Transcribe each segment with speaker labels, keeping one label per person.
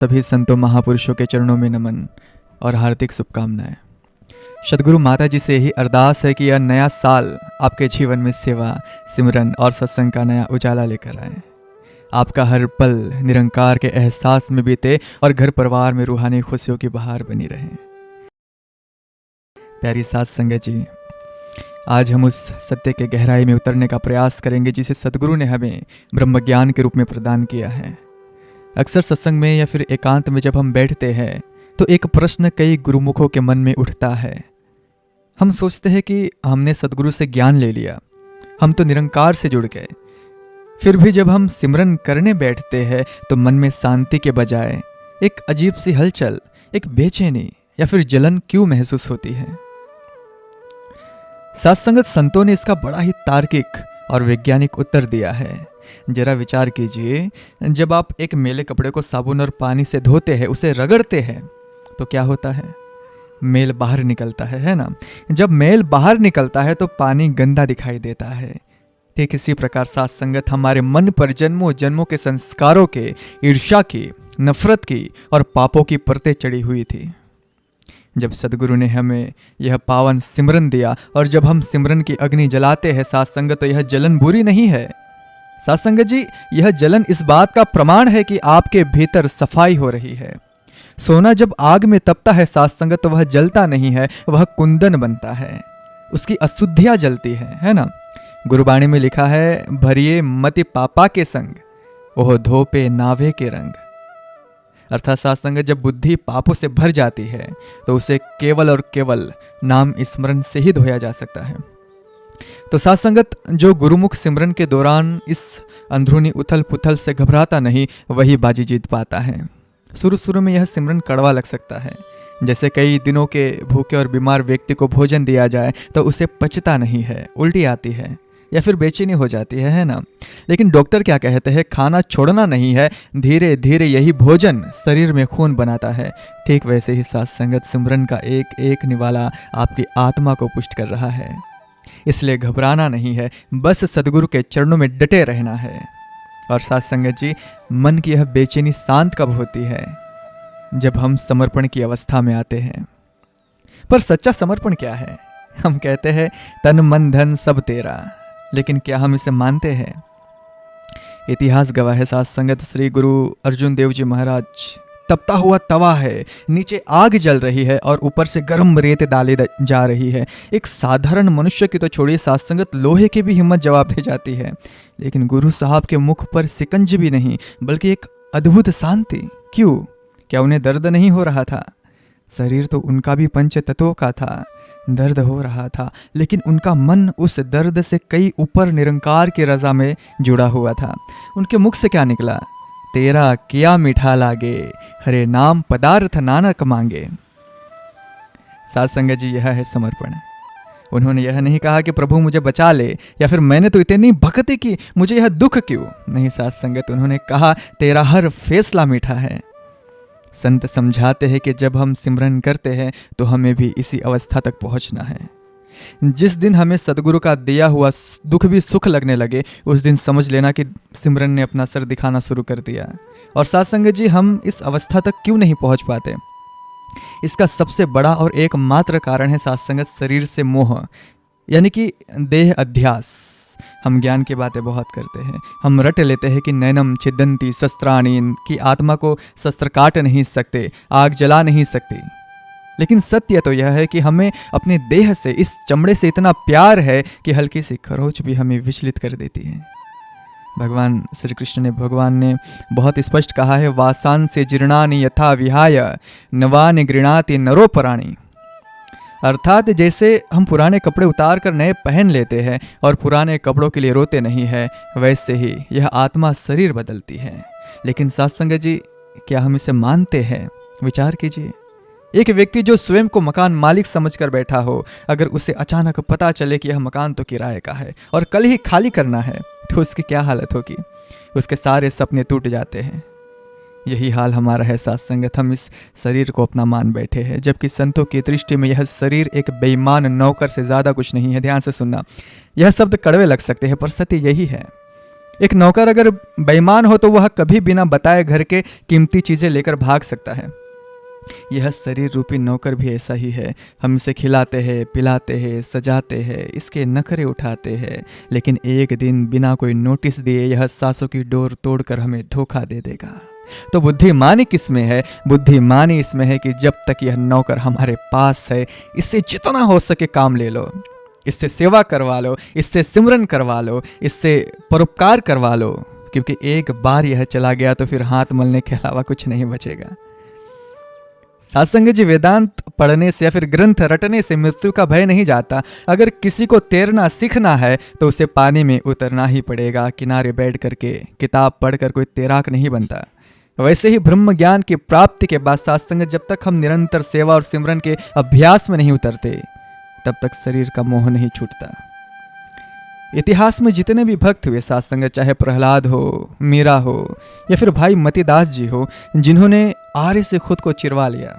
Speaker 1: सभी संतों महापुरुषों के चरणों में नमन और हार्दिक शुभकामनाएं। सदगुरु माता जी से यही अरदास है कि यह नया साल आपके जीवन में सेवा, सिमरन और सत्संग का नया उजाला लेकर आए। आपका हर पल निरंकार के एहसास में बीते और घर परिवार में रूहानी खुशियों की बहार बनी रहे। प्यारी साथ संगत जी, आज हम उस सत्य के गहराई में उतरने का प्रयास करेंगे जिसे सदगुरु ने हमें ब्रह्म ज्ञान के रूप में प्रदान किया है। अक्सर सत्संग में या फिर एकांत में जब हम बैठते हैं तो एक प्रश्न कई गुरुमुखों के मन में उठता है। हम सोचते हैं कि हमने सदगुरु से ज्ञान ले लिया, हम तो निरंकार से जुड़ गए। फिर भी जब हम सिमरन करने बैठते हैं तो मन में शांति के बजाय एक अजीब सी हलचल, एक बेचैनी या फिर जलन क्यों महसूस होती है? सत्संगत संतों ने इसका बड़ा ही तार्किक और वैज्ञानिक उत्तर दिया है। जरा विचार कीजिए, जब आप एक मैले कपड़े को साबुन और पानी से धोते हैं, उसे रगड़ते हैं, तो क्या होता है? मेल बाहर निकलता है ना? जब मेल बाहर निकलता है तो पानी गंदा दिखाई देता है। ठीक इसी प्रकार सत्संगत हमारे मन पर जन्मों जन्मों के संस्कारों के, ईर्ष्या की, नफरत की और पापों की परतें चढ़ी हुई थी। जब सदगुरु ने हमें यह पावन सिमरन दिया और जब हम सिमरन की अग्नि जलाते हैं सत्संगत, तो यह जलन बुरी नहीं है। सत्संगत जी, यह जलन इस बात का प्रमाण है कि आपके भीतर सफाई हो रही है। सोना जब आग में तपता है सत्संगत, तो वह जलता नहीं है, वह कुंदन बनता है, उसकी अशुद्धियां जलती है ना? गुरुबाणी में लिखा है, भरिए मति पापा के संग, ओह धोपे नावे के रंग। अर्थात सत्संगत जब बुद्धि पापों से भर जाती है तो उसे केवल और केवल नाम स्मरण से ही धोया जा सकता है। तो सत्संगत जो गुरुमुख सिमरन के दौरान इस अंदरूनी उथल पुथल से घबराता नहीं, वही बाजी जीत पाता है। शुरू शुरू में यह सिमरन कड़वा लग सकता है। जैसे कई दिनों के भूखे और बीमार व्यक्ति को भोजन दिया जाए तो उसे पचता नहीं है, उल्टी आती है या फिर बेचैनी हो जाती है ना? लेकिन डॉक्टर क्या कहते हैं? खाना छोड़ना नहीं है, धीरे धीरे यही भोजन शरीर में खून बनाता है। ठीक वैसे ही सत्संगत सिमरन का एक एक निवाला आपकी आत्मा को पुष्ट कर रहा है। इसलिए घबराना नहीं है, बस सदगुरु के चरणों में डटे रहना है। और सत्संगत जी, मन की यह बेचैनी शांत कब होती है? जब हम समर्पण की अवस्था में आते हैं। पर सच्चा समर्पण क्या है? हम कहते हैं तन मन धन सब तेरा, लेकिन क्या हम इसे मानते हैं? इतिहास गवाह है सत्संगत, श्री गुरु अर्जुन देव जी महाराज तपता हुआ तवा है, नीचे आग जल रही है और ऊपर से गर्म रेत डाली जा रही है। एक साधारण मनुष्य की तो छोड़िए, सत्संगत लोहे की भी हिम्मत जवाब दे जाती है। लेकिन गुरु साहब के मुख पर सिकंज भी नहीं, बल्कि एक अद्भुत शांति। क्यों? क्या उन्हें दर्द नहीं हो रहा था? शरीर तो उनका भी पंच तत्वों का था, दर्द हो रहा था, लेकिन उनका मन उस दर्द से कई ऊपर निरंकार की रजा में जुड़ा हुआ था। उनके मुख से क्या निकला? तेरा किया मीठा लागे, हरे नाम पदार्थ नानक मांगे। सत्संगत जी, यह है समर्पण। उन्होंने यह नहीं कहा कि प्रभु मुझे बचा ले, या फिर मैंने तो इतनी भक्ति की, मुझे यह दुख क्यों? नहीं सत्संगत, उन्होंने कहा तेरा हर फैसला मीठा है। संत समझाते हैं कि जब हम सिमरन करते हैं तो हमें भी इसी अवस्था तक पहुंचना है। जिस दिन हमें सदगुरु का दिया हुआ दुख भी सुख लगने लगे, उस दिन समझ लेना कि सिमरन ने अपना सर दिखाना शुरू कर दिया। और सत्संगत जी, हम इस अवस्था तक क्यों नहीं पहुंच पाते? इसका सबसे बड़ा और एकमात्र कारण है सत्संगत शरीर से मोह, यानी कि देह अध्यास। हम ज्ञान की बातें बहुत करते हैं, हम रट लेते हैं कि नैनम छिदंती शस्त्राणी, की आत्मा को शस्त्र काट नहीं सकते, आग जला नहीं सकती। लेकिन सत्य तो यह है कि हमें अपने देह से, इस चमड़े से इतना प्यार है कि हल्की सी खरोच भी हमें विचलित कर देती है। भगवान श्री कृष्ण ने बहुत स्पष्ट कहा है, वासान से जीर्णानि यथा विहाय नवानि गृणाति नरोपराणि। अर्थात जैसे हम पुराने कपड़े उतार कर नए पहन लेते हैं और पुराने कपड़ों के लिए रोते नहीं है, वैसे ही यह आत्मा शरीर बदलती है। लेकिन सत्संगत जी, क्या हम इसे मानते हैं? विचार कीजिए, एक व्यक्ति जो स्वयं को मकान मालिक समझकर बैठा हो, अगर उसे अचानक पता चले कि यह मकान तो किराए का है और कल ही खाली करना है, तो उसकी क्या हालत होगी? उसके सारे सपने टूट जाते हैं। यही हाल हमारा है सत्संगत। हम इस शरीर को अपना मान बैठे हैं, जबकि संतों की दृष्टि में यह शरीर एक बेईमान नौकर से ज़्यादा कुछ नहीं है। ध्यान से सुनना, यह शब्द कड़वे लग सकते हैं, पर सत्य यही है। एक नौकर अगर बेईमान हो तो वह कभी बिना बताए घर के कीमती चीज़ें लेकर भाग सकता है। यह शरीर रूपी नौकर भी ऐसा ही है। हम इसे खिलाते हैं, पिलाते हैं, सजाते हैं, इसके नखरे उठाते हैं, लेकिन एक दिन बिना कोई नोटिस दिए यह सांसों की डोर तोड़कर हमें धोखा दे देगा। तो बुद्धिमानी किसमें है? बुद्धिमानी इसमें है कि जब तक यह नौकर हमारे पास है, इससे जितना हो सके काम ले लो, इससे सेवा करवा लो, इससे सिमरन करवा लो, इससे परोपकार करवा लो, क्योंकि एक बार यह चला गया तो फिर हाथ मलने के अलावा कुछ नहीं बचेगा। सत्संग जी, वेदांत पढ़ने से या फिर ग्रंथ रटने से मृत्यु का भय नहीं जाता। अगर किसी को तैरना सीखना है तो उसे पानी में उतरना ही पड़ेगा। किनारे बैठ करके किताब पढ़कर कोई तैराक नहीं बनता। वैसे ही ब्रह्म ज्ञान की प्राप्ति के बाद सत्संग, जब तक हम निरंतर सेवा और सिमरन के अभ्यास में नहीं उतरते, तब तक शरीर का मोह नहीं छूटता। इतिहास में जितने भी भक्त हुए सत्संग, चाहे प्रहलाद हो, मीरा हो या फिर भाई मतीदास जी हो, जिन्होंने आर्य से खुद को चिरवा लिया,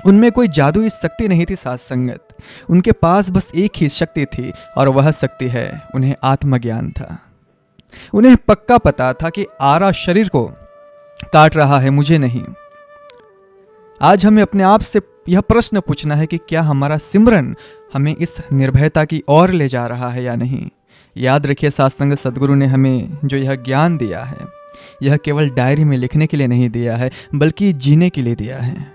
Speaker 1: उनमें कोई जादुई शक्ति नहीं थी सत्संगत। उनके पास बस एक ही शक्ति थी और वह शक्ति है, उन्हें आत्मज्ञान था। उन्हें पक्का पता था कि आरा शरीर को काट रहा है, मुझे नहीं। आज हमें अपने आप से यह प्रश्न पूछना है कि क्या हमारा सिमरन हमें इस निर्भयता की ओर ले जा रहा है या नहीं। याद रखिए, सत्संग सद्गुरु ने हमें जो यह ज्ञान दिया है, यह केवल डायरी में लिखने के लिए नहीं दिया है, बल्कि जीने के लिए दिया है।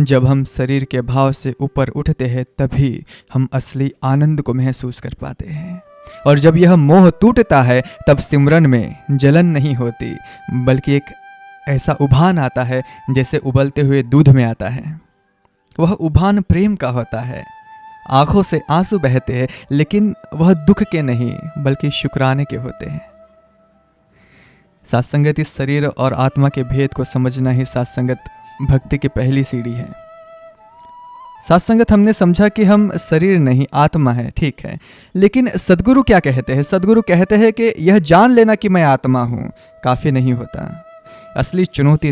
Speaker 1: जब हम शरीर के भाव से ऊपर उठते हैं, तभी हम असली आनंद को महसूस कर पाते हैं। और जब यह मोह टूटता है, तब सिमरन में जलन नहीं होती, बल्कि एक ऐसा उभान आता है जैसे उबलते हुए दूध में आता है। वह उभान प्रेम का होता है। आंखों से आंसू बहते हैं, लेकिन वह दुख के नहीं बल्कि शुक्राने के होते हैं। सत्संगत, इस शरीर और आत्मा के भेद को समझना ही सत्संगत भक्ति की पहली सीढ़ी है। सत्संगत, हमने समझा कि हम शरीर नहीं आत्मा है, ठीक है, लेकिन सद्गुरु क्या कहते हैं? सद्गुरु कहते हैं कि यह जान लेना कि मैं आत्मा हूं काफी नहीं होता। असली चुनौती